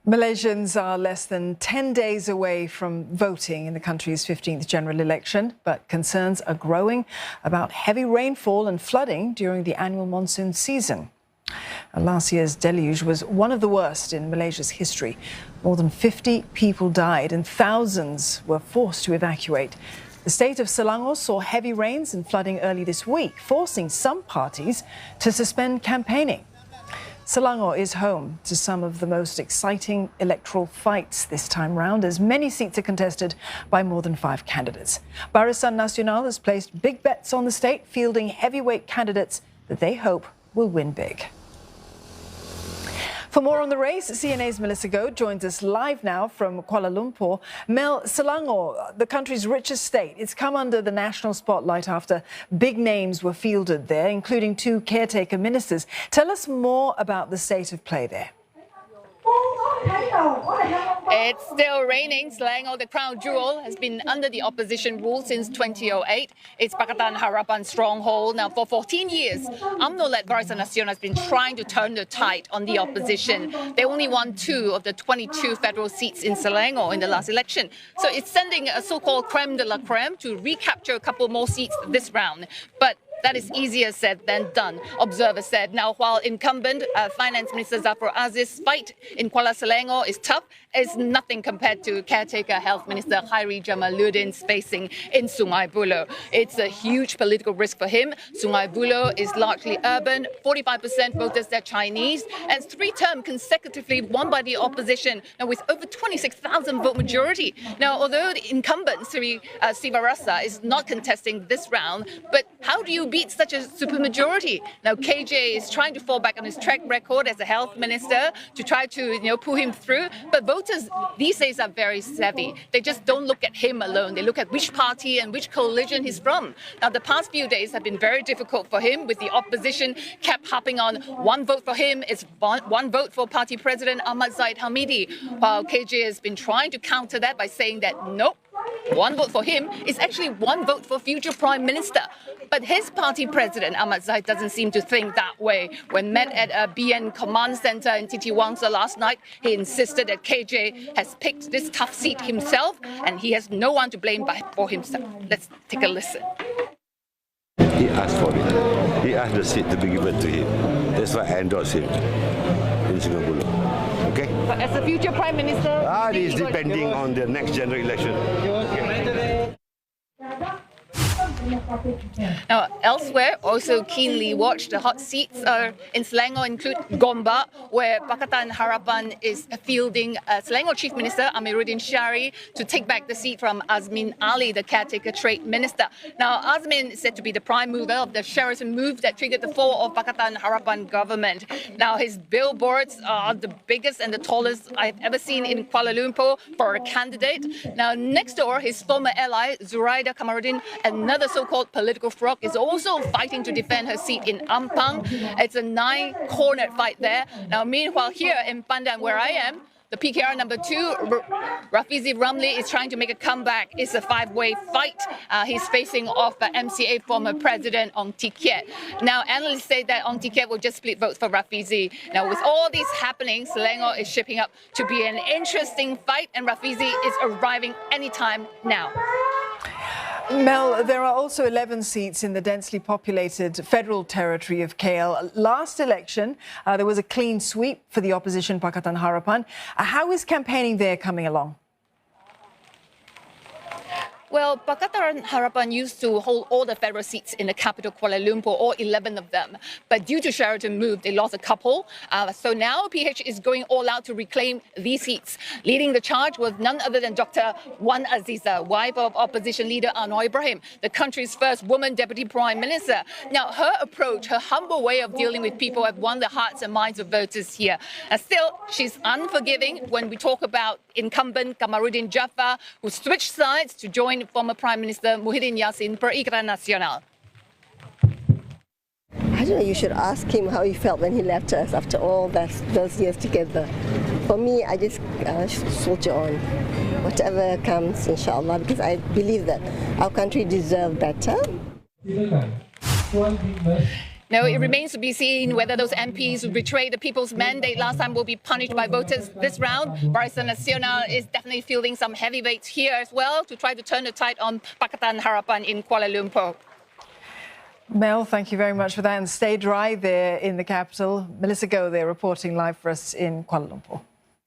Malaysians are less than 10 days away from voting in the country's 15th general election, but concerns are growing about heavy rainfall and flooding during the annual monsoon season. Last year's deluge was one of the worst in Malaysia's history. More than 50 people died and thousands were forced to evacuate. The state of Selangor saw heavy rains and flooding early this week, forcing some parties to suspend campaigning. Selangor is home to some of the most exciting electoral fights this time round, as many seats are contested by more than 5 candidates. Barisan Nasional has placed big bets on the state, fielding heavyweight candidates that they hope will win big. For more on the race, CNA's Melissa Goh joins us live now from Kuala Lumpur. Mel, Selangor, the country's richest state, it's come under the national spotlight after big names were fielded there, including 2 caretaker ministers. Tell us more about the state of play there. It's still raining. Selangor, the crown jewel, has been under the opposition rule since 2008. It's Pakatan Harapan stronghold. Now, for 14 years, UMNO-led Barisan Nasional has been trying to turn the tide on the opposition. They only won 2 of the 22 federal seats in Selangor in the last election. So it's sending a so-called creme de la creme to recapture a couple more seats this round. But that is easier said than done, observers said. Now, while incumbent Finance Minister Zafrul Aziz's fight in Kuala Selangor is tough, it's nothing compared to caretaker Health Minister Khairi Jamaluddin's facing in Sungai Buloh. It's a huge political risk for him. Sungai Buloh is largely urban, 45% voters are Chinese, and 3-term consecutively won by the opposition, now with over 26,000 vote majority. Now, although the incumbent Sri Sivarasa is not contesting this round, but how do you beat such a supermajority? Now, KJ is trying to fall back on his track record as a health minister to try to, pull him through. But voters these days are very savvy. They just don't look at him alone. They look at which party and which coalition he's from. Now, the past few days have been very difficult for him, with the opposition kept harping on one vote for him is one vote for party president Ahmad Zahid Hamidi, while KJ has been trying to counter that by saying that nope, one vote for him is actually one vote for future Prime Minister. But his party president, Ahmad Zahid, doesn't seem to think that way. When met at a BN command center in Titi Wangsa last night, he insisted that KJ has picked this tough seat himself and he has no one to blame for himself. Let's take a listen. He asked for it. He asked the seat to be given to him. That's why I endorse him in Singapore. Okay? But as a future Prime Minister... it is depending on the next general election. Now, elsewhere, also keenly watched, the hot seats in Selangor include Gombak, where Pakatan Harapan is fielding Selangor Chief Minister Amiruddin Syari to take back the seat from Azmin Ali, the caretaker trade minister. Now, Azmin is said to be the prime mover of the Sheraton move that triggered the fall of Pakatan Harapan government. Now, his billboards are the biggest and the tallest I've ever seen in Kuala Lumpur for a candidate. Now, next door, his former ally, Zuraida Kamaruddin, another so-called political frog, is also fighting to defend her seat in Ampang. It's a 9-cornered fight there. Now, meanwhile, here in Pandan, where I am, the PKR number 2, Rafizi Ramli, is trying to make a comeback. It's a 5-way fight. He's facing off MCA former president Ong Tiket. Now, analysts say that Ong Tiket will just split votes for Rafizi. Now, with all these happening, Selangor is shaping up to be an interesting fight, and Rafizi is arriving anytime now. Mel, there are also 11 seats in the densely populated federal territory of KL. Last election, there was a clean sweep for the opposition Pakatan Harapan. How is campaigning there coming along? Well, Pakatan Harapan used to hold all the federal seats in the capital Kuala Lumpur, all 11 of them. But due to Sheraton move, they lost a couple. So now PH is going all out to reclaim these seats. Leading the charge was none other than Dr. Wan Aziza, wife of opposition leader Anwar Ibrahim, the country's first woman deputy prime minister. Now, her approach, her humble way of dealing with people have won the hearts and minds of voters here. Still, she's unforgiving when we talk about incumbent Kamaruddin Jaafar, who switched sides to join former Prime Minister Muhyiddin Yassin per Ikatan Nasional. I don't know, you should ask him how he felt when he left us after all those years together. For me, I just soldier on. Whatever comes, inshallah, because I believe that our country deserves better. Now, it remains to be seen whether those MPs who betrayed the people's mandate last time will be punished by voters this round. Barisan Nasional is definitely fielding some heavyweights here as well to try to turn the tide on Pakatan Harapan in Kuala Lumpur. Mel, thank you very much for that. And stay dry there in the capital. Melissa Go there reporting live for us in Kuala Lumpur.